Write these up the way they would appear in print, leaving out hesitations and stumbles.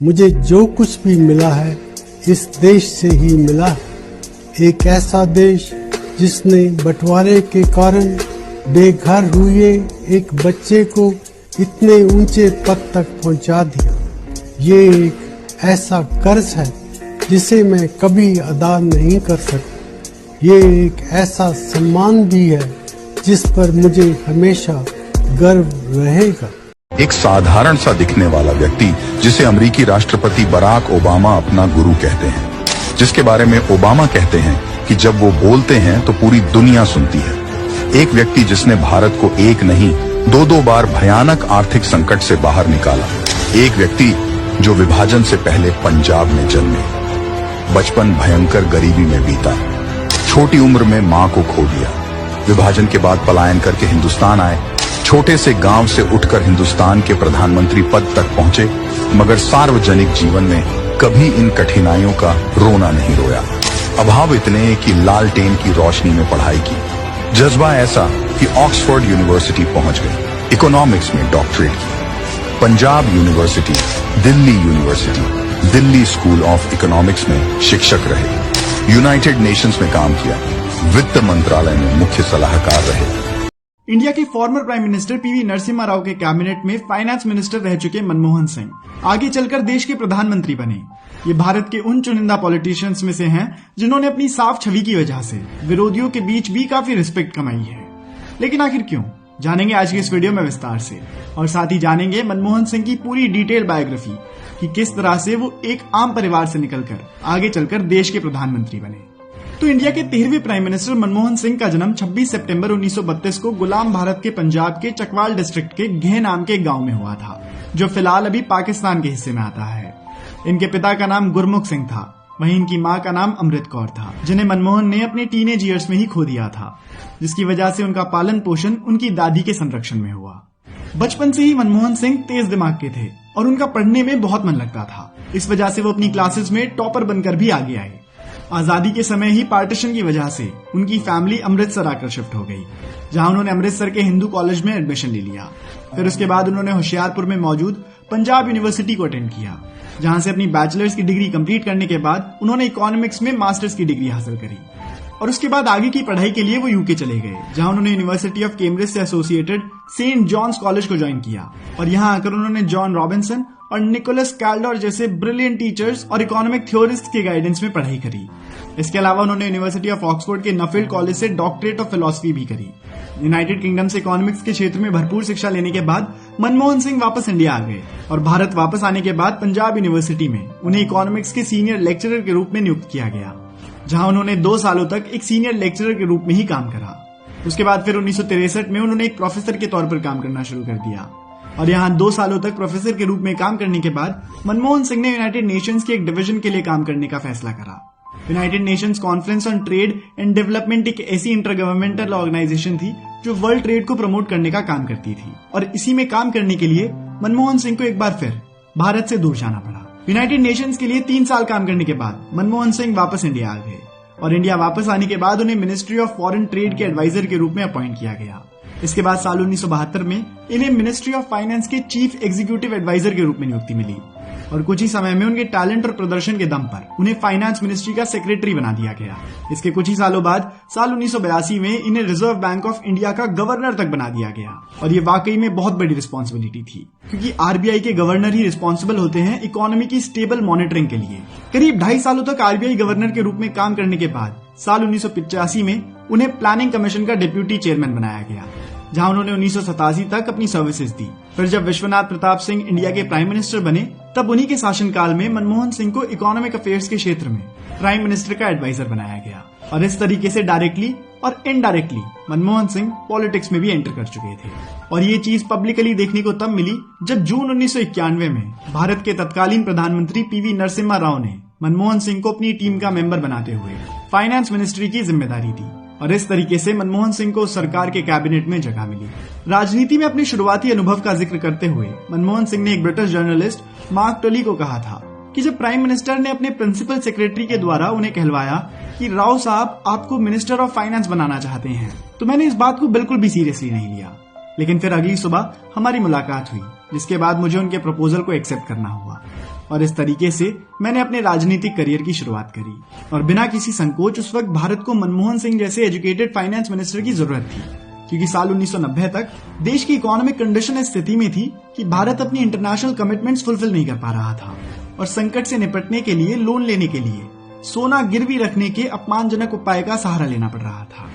मुझे जो कुछ भी मिला है इस देश से ही मिला है। एक ऐसा देश जिसने बंटवारे के कारण बेघर हुए एक बच्चे को इतने ऊंचे पद तक पहुंचा दिया। ये एक ऐसा कर्ज है जिसे मैं कभी अदा नहीं कर सकता। ये एक ऐसा सम्मान भी है जिस पर मुझे हमेशा गर्व रहेगा। एक साधारण सा दिखने वाला व्यक्ति जिसे अमेरिकी राष्ट्रपति बराक ओबामा अपना गुरु कहते हैं, जिसके बारे में ओबामा कहते हैं कि जब वो बोलते हैं तो पूरी दुनिया सुनती है। एक व्यक्ति जिसने भारत को एक नहीं दो बार भयानक आर्थिक संकट से बाहर निकाला। एक व्यक्ति जो विभाजन से पहले पंजाब में जन्मे, बचपन भयंकर गरीबी में बीता, छोटी उम्र में मां को खो दिया, विभाजन के बाद पलायन करके हिंदुस्तान आए, छोटे से गांव से उठकर हिंदुस्तान के प्रधानमंत्री पद तक पहुंचे, मगर सार्वजनिक जीवन में कभी इन कठिनाइयों का रोना नहीं रोया। अभाव इतने कि लालटेन की रोशनी में पढ़ाई की, जज्बा ऐसा कि ऑक्सफोर्ड यूनिवर्सिटी पहुंच गए, इकोनॉमिक्स में डॉक्टरेट की, Punjab university, Delhi university, Delhi school of economics में शिक्षक रहे, यूनाइटेड नेशंस में काम किया, वित्त मंत्रालय में मुख्य सलाहकार रहे। इंडिया के former prime minister PV Narasimha Rao के कैबिनेट में फाइनेंस मिनिस्टर रह चुके मनमोहन सिंह आगे चलकर देश के प्रधानमंत्री बने। ये भारत के उन चुनिंदा पॉलिटिशियंस में से हैं जिन्होंने अपनी साफ छवि की वजह से विरोधियों के बीच भी काफी रिस्पेक्ट कमाई है। लेकिन आखिर क्यों, जानेंगे आज की इस वीडियो में विस्तार से, और साथ ही जानेंगे मनमोहन सिंह की पूरी डिटेल बायोग्राफी कि किस तरह से वो एक आम परिवार से निकलकर आगे चलकर देश के प्रधानमंत्री बने। तो इंडिया के 13वें प्राइम मिनिस्टर मनमोहन सिंह का जन्म 26 सितंबर 1932 को गुलाम भारत के पंजाब के चकवाल डिस्ट्रिक्ट के घेह नाम के एक गांव में हुआ था, जो फिलहाल अभी पाकिस्तान के हिस्से में आता है। इनके पिता का नाम गुरमुख सिंह था, वहीं इनकी मां का नाम अमृत कौर था, जिन्हें मनमोहन ने अपने टीनेज ईयर्स में ही खो दिया था, जिसकी वजह से उनका पालन पोषण उनकी दादी के संरक्षण में हुआ। बचपन से ही मनमोहन सिंह तेज दिमाग के थे और उनका पढ़ने में बहुत मन लगता था। इस वजह से वो अपनी क्लासेस में टॉपर बनकर भी आगे आए। आजादी के समय ही पार्टीशन की वजह से उनकी फैमिली अमृतसर आकर शिफ्ट हो गई, जहां उन्होंने अमृतसर के हिंदू कॉलेज में एडमिशन ले लिया। फिर उसके बाद उन्होंने होशियारपुर में मौजूद पंजाब यूनिवर्सिटी को अटेंड किया, जहां से अपनी बैचलर्स की डिग्री कंप्लीट करने के बाद उन्होंने इकोनॉमिक्स में मास्टर्स की डिग्री हासिल करी। और उसके बाद आगे की पढ़ाई के लिए वो यूके चले गए, जहां उन्होंने यूनिवर्सिटी ऑफ कैम्ब्रिज से एसोसिएटेड सेंट जॉन्स कॉलेज को ज्वाइन किया, और यहां आकर उन्होंने जॉन रॉबिन्सन और निकोलस कैल्डोर जैसे ब्रिलियंट टीचर्स और इकोनॉमिक थ्योरिस्ट के गाइडेंस में पढ़ाई करी। इसके अलावा उन्होंने यूनिवर्सिटी ऑफ ऑक्सफोर्ड के नफील्ड कॉलेज से डॉक्टरेट ऑफ फिलॉसफी भी करी। यूनाइटेड किंगडम से इकोनॉमिक्स के क्षेत्र में भरपूर शिक्षा लेने के बाद मनमोहन सिंह वापस इंडिया आ गए, और भारत वापस आने के बाद पंजाब यूनिवर्सिटी में उन्हें इकोनॉमिक्स के सीनियर लेक्चरर के रूप में नियुक्त किया गया, जहां उन्होंने 2 सालों तक एक सीनियर लेक्चरर के रूप में ही काम करा। उसके बाद फिर 1963 में उन्होंने एक प्रोफेसर के तौर पर काम करना शुरू कर दिया, और यहाँ 2 सालों तक प्रोफेसर के रूप में काम करने के बाद मनमोहन सिंह ने यूनाइटेड नेशंस के एक डिवीजन के लिए काम करने का फैसला करा। United Nations conference on trade and development एक ऐसी इंटरगवर्नमेंटल ऑर्गेनाइजेशन थी जो वर्ल्ड ट्रेड को प्रमोट करने का काम करती थी, और इसी में काम करने के लिए मनमोहन सिंह को एक बार फिर भारत से दूर जाना पड़ा। यूनाइटेड नेशंस के लिए 3 साल काम करने के बाद मनमोहन सिंह वापस इंडिया आ गए, और इंडिया वापस आने के बाद उन्हें मिनिस्ट्री ऑफ फॉरेन ट्रेड के एडवाइजर के रूप में अपॉइंट किया गया। इसके बाद साल 1972 में इन्हें मिनिस्ट्री ऑफ फाइनेंस के चीफ एग्जीक्यूटिव एडवाइजर के रूप में नियुक्ति मिली, और कुछ ही समय में उनके टैलेंट और प्रदर्शन के दम पर उन्हें फाइनेंस मिनिस्ट्री का सेक्रेटरी बना दिया गया। इसके कुछ ही सालों बाद साल 1982 में इन्हें रिजर्व बैंक ऑफ इंडिया का गवर्नर तक बना दिया गया, और ये वाकई में बहुत बड़ी रिस्पॉन्सिबिलिटी थी, क्योंकि आरबीआई के गवर्नर ही रिस्पॉन्सिबल होते हैं इकोनॉमी की स्टेबल मॉनिटरिंग के लिए। करीब 2.5 सालों तक आरबीआई गवर्नर के रूप में काम करने के बाद साल 1985 में उन्हें प्लानिंग कमीशन का डिप्यूटी चेयरमैन बनाया गया, जहां उन्होंने 1987 तक अपनी सर्विसेज दी। फिर जब विश्वनाथ प्रताप सिंह इंडिया के प्राइम मिनिस्टर बने, तब उन्हीं के शासनकाल में मनमोहन सिंह को इकोनॉमिक अफेयर्स के क्षेत्र में प्राइम मिनिस्टर का एडवाइजर बनाया गया, और इस तरीके से डायरेक्टली और इनडायरेक्टली मनमोहन सिंह पॉलिटिक्स में भी एंटर कर चुके थे। और ये चीज पब्लिकली देखने को तब मिली जब जून 1991 में भारत के तत्कालीन प्रधानमंत्री पीवी नरसिम्हा राव ने मनमोहन सिंह को अपनी टीम का मेंबर बनाते हुए फाइनेंस मिनिस्ट्री की जिम्मेदारी दी, और इस तरीके से मनमोहन सिंह को सरकार के कैबिनेट में जगह मिली। राजनीति में अपने शुरुआती अनुभव का जिक्र करते हुए मनमोहन सिंह ने एक ब्रिटिश जर्नलिस्ट मार्क टोली को कहा था कि जब प्राइम मिनिस्टर ने अपने प्रिंसिपल सेक्रेटरी के द्वारा उन्हें कहलवाया कि राव साहब आपको मिनिस्टर ऑफ फाइनेंस बनाना चाहते हैं, तो मैंने इस बात को बिल्कुल भी सीरियसली नहीं लिया। लेकिन फिर अगली सुबह हमारी मुलाकात हुई, जिसके बाद मुझे उनके प्रपोजल को एक्सेप्ट करना हुआ। और इस तरीके से मैंने अपने राजनीतिक करियर की शुरुआत करी और बिना किसी संकोच उस वक्त भारत को मनमोहन सिंह जैसे एजुकेटेड फाइनेंस मिनिस्टर की जरूरत थी, क्योंकि साल 1990 तक देश की इकोनॉमिक कंडीशन इस स्थिति में थी कि भारत अपनी इंटरनेशनल कमिटमेंट्स फुलफिल नहीं कर पा रहा था और संकट से निपटने के लिए लोन लेने के लिए सोना गिरवी रखने के अपमानजनक उपाय का सहारा लेना पड़ रहा था।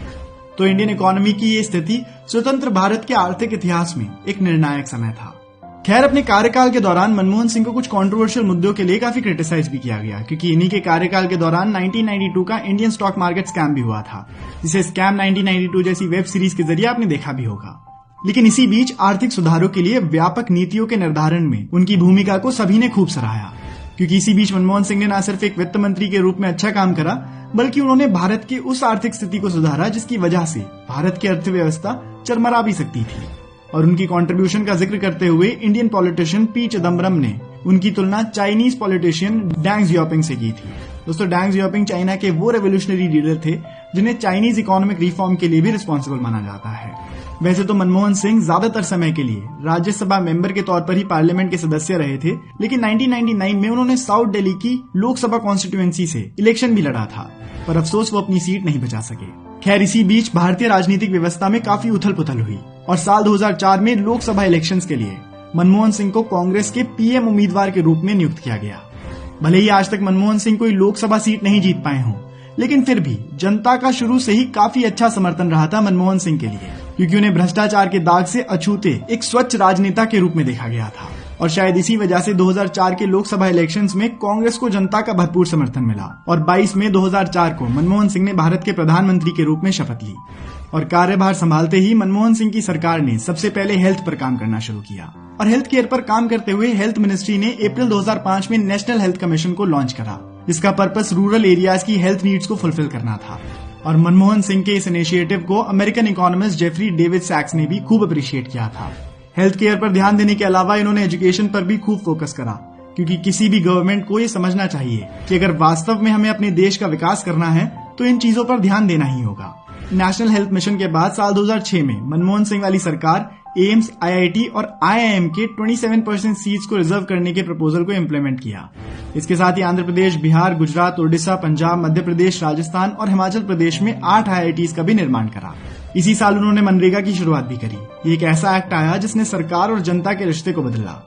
तो इंडियन इकोनॉमी की ये स्थिति स्वतंत्र भारत के आर्थिक इतिहास में एक निर्णायक समय था। खैर, अपने कार्यकाल के दौरान मनमोहन सिंह को कुछ कंट्रोवर्शियल मुद्दों के लिए काफी क्रिटिसाइज भी किया गया, क्योंकि इन्हीं के कार्यकाल के दौरान 1992 का इंडियन स्टॉक मार्केट स्कैम भी हुआ था, जिसे स्कैम 1992 जैसी वेब सीरीज के जरिए आपने देखा भी होगा। लेकिन इसी बीच आर्थिक सुधारों के लिए व्यापक नीतियों के निर्धारण में उनकी भूमिका को सभी ने खूब सराहा, क्योंकि इसी बीच मनमोहन सिंह ने न सिर्फ एक वित्त मंत्री के रूप में अच्छा काम करा, बल्कि उन्होंने भारत की उस आर्थिक स्थिति को सुधारा जिसकी वजह से भारत की अर्थव्यवस्था चरमरा भी सकती थी। और उनकी कंट्रीब्यूशन का जिक्र करते हुए इंडियन पॉलिटिशियन पी चिदम्बरम ने उनकी तुलना चाइनीज पॉलिटिशियन डेंग जियाओपिंग से की थी। दोस्तों, डेंग जियाओपिंग चाइना के वो रेवोल्यूशनरी लीडर थे जिन्हें चाइनीज इकोनॉमिक रिफॉर्म के लिए भी रिस्पॉन्सिबल माना जाता है। वैसे तो मनमोहन सिंह ज्यादातर समय के लिए राज्यसभा मेंबर के तौर पर ही पार्लियामेंट के सदस्य रहे थे, लेकिन 1999 में उन्होंने साउथ दिल्ली की लोकसभा कॉन्स्टिट्यूएंसी से इलेक्शन भी लड़ा था, पर अफसोस वो अपनी सीट नहीं बचा सके। खैर, इसी बीच भारतीय राजनीतिक व्यवस्था में काफी उथल पुथल हुई और साल 2004 में लोकसभा इलेक्शंस के लिए मनमोहन सिंह को कांग्रेस के पीएम उम्मीदवार के रूप में नियुक्त किया गया। भले ही आज तक मनमोहन सिंह कोई लोकसभा सीट नहीं जीत पाए हों, लेकिन फिर भी जनता का शुरू से ही काफी अच्छा समर्थन रहा था मनमोहन सिंह के लिए, क्योंकि उन्हें भ्रष्टाचार के दाग से अछूते एक स्वच्छ राजनेता के रूप में देखा गया था। और शायद इसी वजह से 2004 के लोकसभा इलेक्शंस में कांग्रेस को जनता का भरपूर समर्थन मिला और 22 मई 2004 को मनमोहन सिंह ने भारत के प्रधानमंत्री के रूप में शपथ ली। और कार्यभार संभालते ही मनमोहन सिंह की सरकार ने सबसे पहले हेल्थ पर काम करना शुरू किया और हेल्थ केयर पर काम करते हुए हेल्थ मिनिस्ट्री ने अप्रैल 2005 में नेशनल हेल्थ कमीशन को लॉन्च करा, जिसका पर्पस रूरल एरियाज की हेल्थ नीड्स को फुलफिल करना था। और मनमोहन सिंह के इस इनिशिएटिव को अमेरिकन इकोनॉमिस्ट जेफरी डेविड सैक्स ने भी खूब अप्रिशिएट किया था। हेल्थ केयर पर ध्यान देने के अलावा इन्होंने एजुकेशन पर भी खूब फोकस करा, क्योंकि किसी भी गवर्नमेंट को ये समझना चाहिए कि अगर वास्तव में हमें अपने देश का विकास करना है तो इन चीजों पर ध्यान देना ही होगा। नेशनल हेल्थ मिशन के बाद साल 2006 में मनमोहन सिंह वाली सरकार एम्स, आईआईटी और आईआईएम के 27% सीट्स को रिजर्व करने के प्रपोजल को इम्प्लीमेंट किया। इसके साथ ही आंध्र प्रदेश, बिहार, गुजरात, ओडिशा, पंजाब, मध्य प्रदेश, राजस्थान और हिमाचल प्रदेश में 8 आईआईटीज का भी निर्माण करा। इसी साल उन्होंने मनरेगा की शुरुआत भी करी। ये एक ऐसा एक्ट आया जिसने सरकार और जनता के रिश्ते को बदला।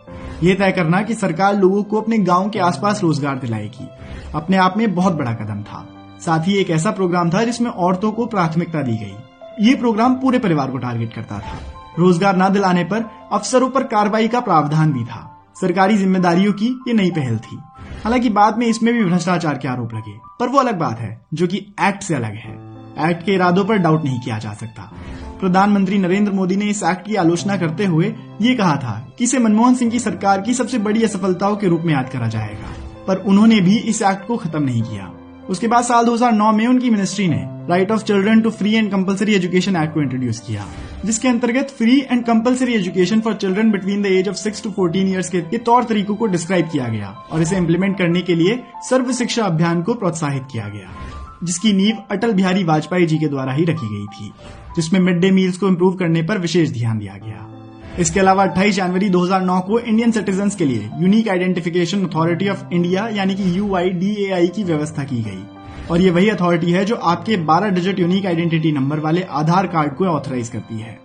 ये तय करना कि सरकार लोगों को अपने गांव के आसपास रोजगार दिलाएगी, अपने आप में बहुत बड़ा कदम था। साथ ही एक ऐसा प्रोग्राम था जिसमें औरतों को प्राथमिकता दी गई। ये प्रोग्राम पूरे परिवार को टारगेट करता था। रोजगार न दिलाने पर अफसरों पर कार्रवाई का प्रावधान भी था। सरकारी जिम्मेदारियों की ये नई पहल थी। हालांकि बाद में इसमें भी भ्रष्टाचार के आरोप लगे, पर वो अलग बात है जो कि एक्ट से अलग है। एक्ट के इरादों पर डाउट नहीं किया जा सकता। प्रधानमंत्री नरेंद्र मोदी ने इस एक्ट की आलोचना करते हुए ये कहा था कि इसे मनमोहन सिंह की सरकार की सबसे बड़ी असफलताओं के रूप में याद करा जाएगा, पर उन्होंने भी इस एक्ट को खत्म नहीं किया। उसके बाद साल 2009 में उनकी मिनिस्ट्री ने right of children to free and compulsory education act को इंट्रोड्यूस किया, जिसके अंतर्गत free and compulsory education for children between the age of 6 to 14 years के तौर तरीकों को डिस्क्राइब किया गया और इसे इम्प्लीमेंट करने के लिए सर्व शिक्षा अभियान को प्रोत्साहित किया गया, जिसकी नींव अटल बिहारी वाजपेयी जी के द्वारा ही रखी गई थी, जिसमें मिड डे मील्स को इम्प्रूव करने पर विशेष ध्यान दिया गया। इसके अलावा 28 जनवरी 2009 को इंडियन सिटीजन्स के लिए unique identification authority of India यानी कि UIDAI की व्यवस्था की गई और ये वही अथॉरिटी है जो आपके 12 डिजिट यूनिक आइडेंटिटी नंबर वाले आधार कार्ड को ऑथराइज करती है।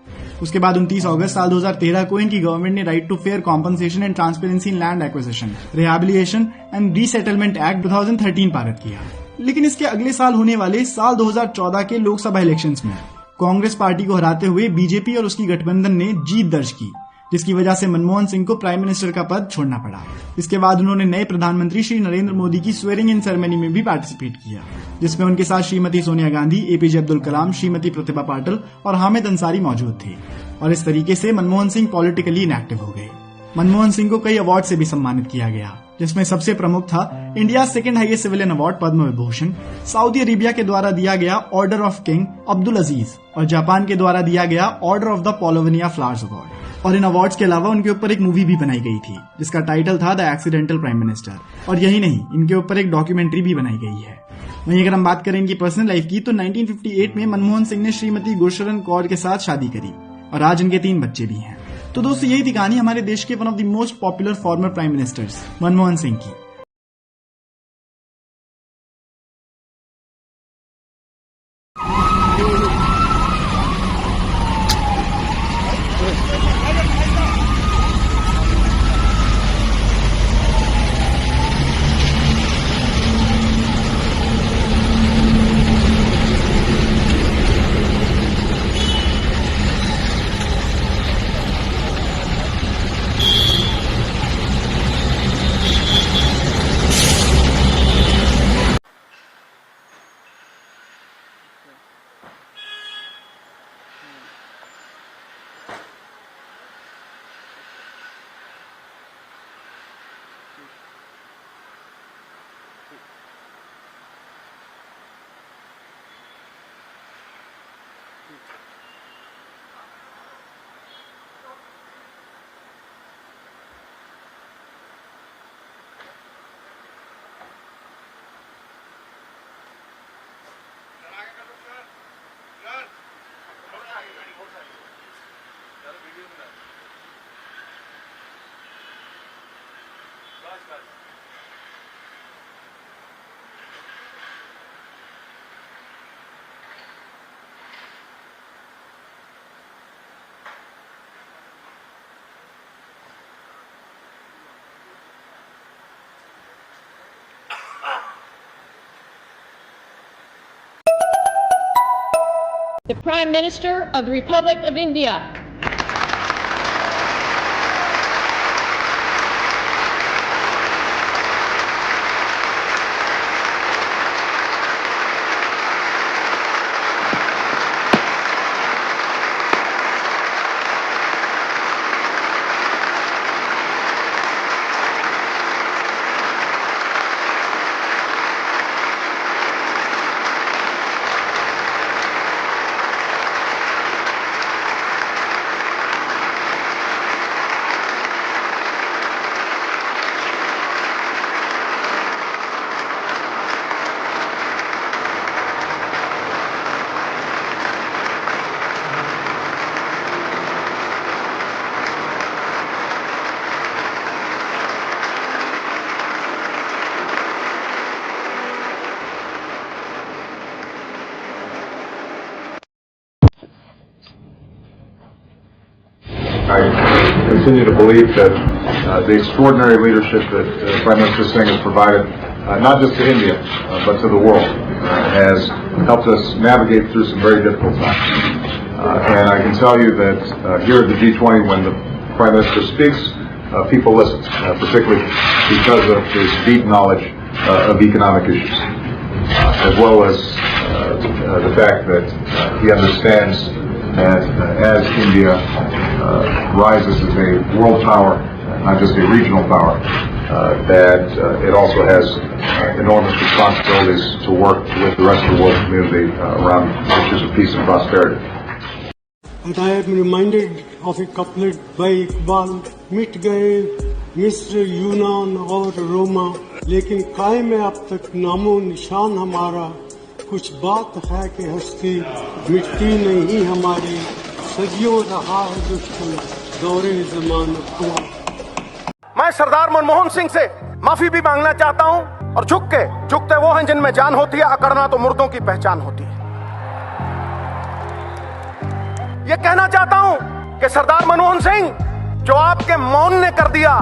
उसके बाद 29 अगस्त साल 2013 को इनकी गवर्नमेंट ने right to fair compensation and transparency in land acquisition, rehabilitation and resettlement act 2013 पारित किया। लेकिन इसके अगले साल होने वाले साल 2014 के लोकसभा इलेक्शंस में कांग्रेस पार्टी को हराते हुए बीजेपी और उसकी गठबंधन ने जीत दर्ज की, जिसकी वजह से मनमोहन सिंह को प्राइम मिनिस्टर का पद छोड़ना पड़ा। इसके बाद उन्होंने नए प्रधानमंत्री श्री नरेंद्र मोदी की स्वेरिंग इन सेरेमनी में भी पार्टिसिपेट किया, जिसमें उनके साथ श्रीमती सोनिया गांधी, APJ अब्दुल कलाम, श्रीमती प्रतिभा पाटिल और हामिद अंसारी मौजूद थे। और इस तरीके से मनमोहन सिंह पॉलिटिकली इनएक्टिव हो गए। मनमोहन सिंह को कई अवार्ड से भी सम्मानित किया गया, जिसमें सबसे प्रमुख था India second highest civilian award Padma Vibhushan, Saudi Arabia के द्वारा दिया गया order of King Abdul Aziz और जापान के द्वारा दिया गया order of the Paulownia flowers award. और इन अवार्ड्स के अलावा उनके ऊपर एक मूवी भी बनाई गई थी जिसका टाइटल था द एक्सीडेंटल प्राइम मिनिस्टर। और यही नहीं, इनके ऊपर एक डॉक्यूमेंट्री भी बनाई गई है। वहीं अगर हम बात करें इनकी पर्सनल लाइफ की तो 1958 में मनमोहन सिंह ने श्रीमती गुरशरण कौर के साथ शादी करी और आज इनके 3 बच्चे भी हैं। तो दोस्तों यही थी कहानी हमारे देश के one of the most popular former prime ministers Manmohan Singh की। The Prime Minister of the Republic of India. I continue to believe that the extraordinary leadership that Prime Minister Singh has provided, not just to India, but to the world, has helped us navigate through some very difficult times. And I can tell you that here at the G20, when the Prime Minister speaks, people listen, particularly because of his deep knowledge of economic issues, as well as the fact that he understands that as India rises as a world power, not just a regional power, that it also has enormous responsibilities to work with the rest of the world community around issues of peace and prosperity. And I am reminded of a couplet by Iqbal, मिट गए मिस्र यूनान और रोमा, लेकिन कायम है अब तक नामो निशान हमारा, कुछ बात है कि हस्ती मिटती नहीं हमारी, सदियों रहा है दुश्मन दौरे ज़माना हुआ। मैं सरदार मनमोहन सिंह से माफी भी मांगना चाहता हूं और झुकते वो हैं जिनमें जान होती है, अकड़ना तो मुर्दों की पहचान होती है। ये कहना चाहता हूं कि सरदार मनमोहन सिंह, जो आपके मौन ने कर दिया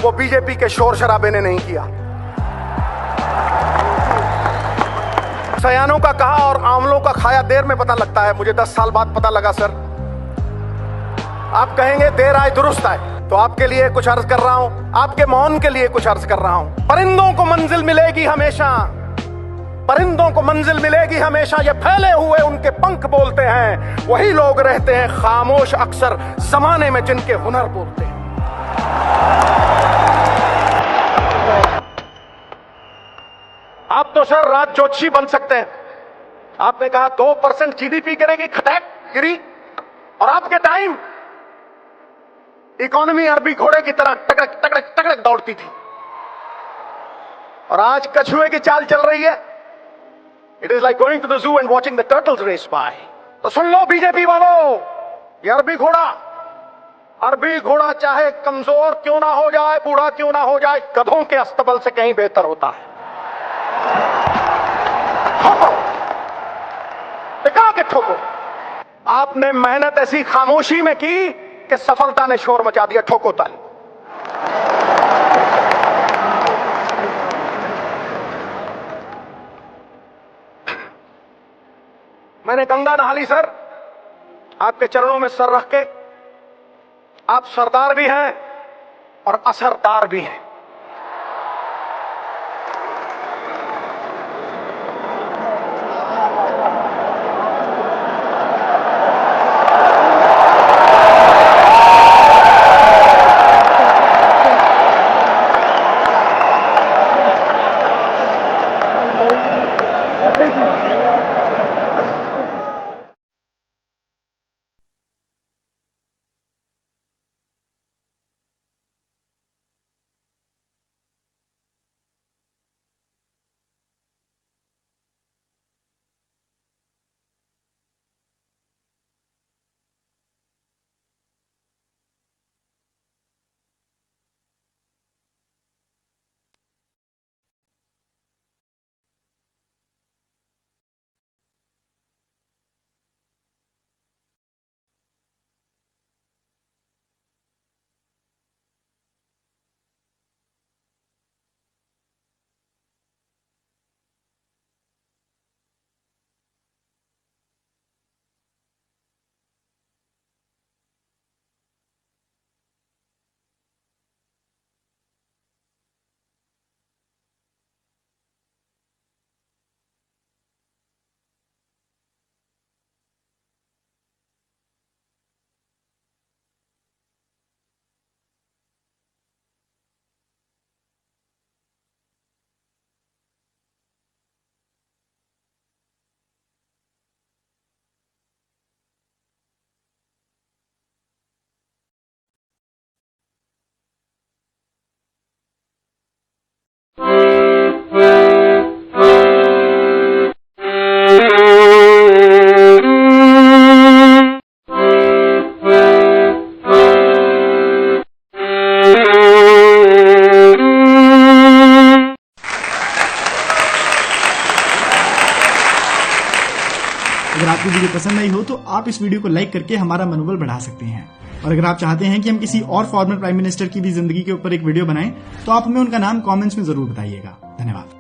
वो बीजेपी के शोर शराबे ने नहीं किया। सयानों का कहा और आंवलों का खाया देर में पता लगता है, मुझे 10 साल बाद पता लगा सर। आप कहेंगे देर आए दुरुस्त आए, तो आपके लिए कुछ अर्ज कर रहा हूं, आपके मौन के लिए कुछ अर्ज कर रहा हूं। परिंदों को मंजिल मिलेगी हमेशा, परिंदों को मंजिल मिलेगी हमेशा, ये फैले हुए उनके पंख बोलते हैं, वही लोग रहते हैं खामोश अक्सर जमाने में जिनके हुनर बोलते हैं। आप तो सर राज जोशी बन सकते हैं। आपने कहा 2% जीडीपी गिरेगी, खटैक गिरी, और आपके टाइम इकोनॉमी अरबी घोड़े की तरह टकड़क टकड़क टकड़क दौड़ती थी, और आज कछुए की चाल चल रही है। It is like going to the zoo and watching the turtles race by. तो सुन लो बीजेपी वालों, ये अरबी घोड़ा अरबी घोड़ा चाहे कमजोर क्यों ना हो जाए, बूढ़ा क्यों ना हो जाए, गधों के अस्तबल से कहीं बेहतर होता है। ठोको, टिका के ठोको। आपने मेहनत ऐसी खामोशी में की कि सफलता ने शोर मचा दिया। ठोको ताली। मैंने गंगा नहा ली सर, आपके चरणों में सर रख के। आप सरदार भी हैं और असरदार भी हैं। अगर आपको वीडियो पसंद आई हो तो आप इस वीडियो को लाइक करके हमारा मनोबल बढ़ा सकते हैं। और अगर आप चाहते हैं कि हम किसी और फॉर्मर प्राइम मिनिस्टर की भी जिंदगी के ऊपर एक वीडियो बनाएं तो आप हमें उनका नाम कमेंट्स में जरूर बताइएगा। धन्यवाद।